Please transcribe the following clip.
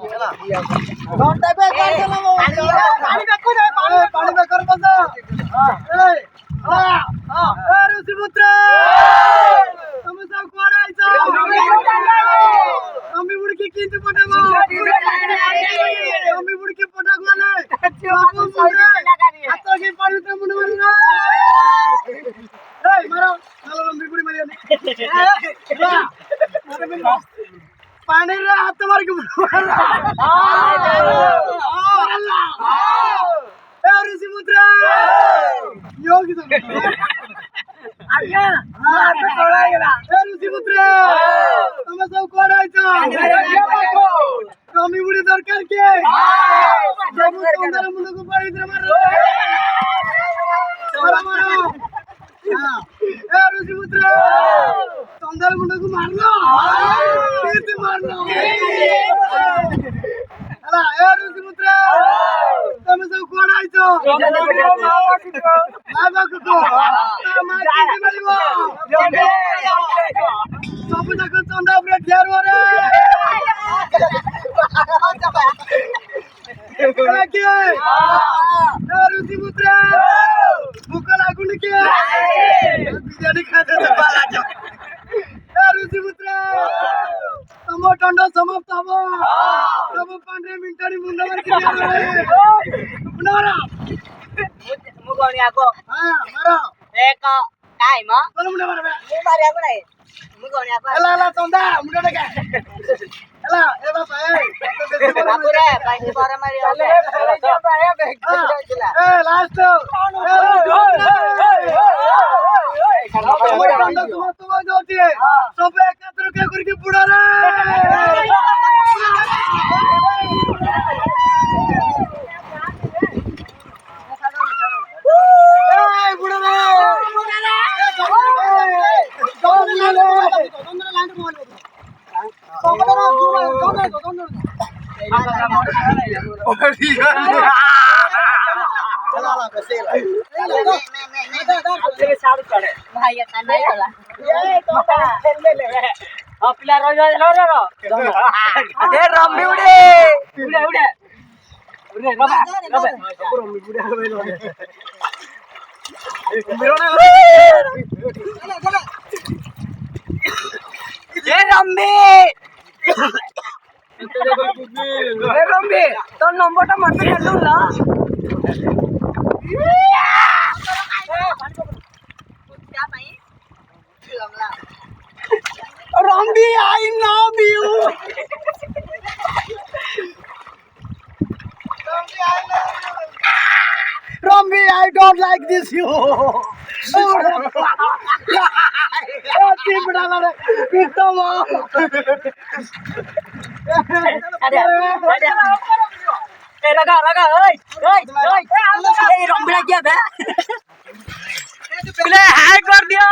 घंटा पे कर चलो पानी पे कूद पानी पे कर बस ए हां ए ऋषिपुत्र तुम सब कोण आइছো आम्ही उडकी किंतु पटावा आम्ही उडकी पटागवाले आता की पाणी ते मुंड मारना ए मारो चलो लंबी बुड़ी मारिया पानी रे हाथ मार के मारना ए ऋषिपुत्र योगी तो आज्ञा हां तो थोड़ा गेला ए ऋषिपुत्र तुम सब कोण आइছো कमी बुड़ी दरकार के सब सुंदर मुंड को पानी दे मारो मारो मारो हां ए ऋषिपुत्र सुंदर मुंड को मारलो कित मारलो अला ए ऋषिपुत्र तुम सब कोण आइছো बाबा को मार के बोलिबो सब तक चंदा पूरा ढेर हो रे के ऋषिपुत्र भूख लागुन के बिरयानी खाते बाला जा ऋषिपुत्र तम दंड समाप्त हबो सब 15 मिनिटानी मुंडवर के मुंडवरा मुगोनिया को हां मारो एक टाइम बोल मुंडवरा मु मारिया को नहीं मुगोनिया को एला एला चंदा मुंड डका एला ए बाबा ए बाबू रे बाइक बारे मारिया ए लास्ट तुम्हें जोती है सब एकत्र के करके बुड़ा रे बुड़ा रे पिला रम्बी उड़े उड़े उड़े उड़े रबा रबा रम्बी उड़े ये रम्बी ए रम्बी तो नंबरটা মতে গেল না Rambi, I love you. Rambi, I don't like this you. लगा लगा रम्बी क्या है हाय कर दिया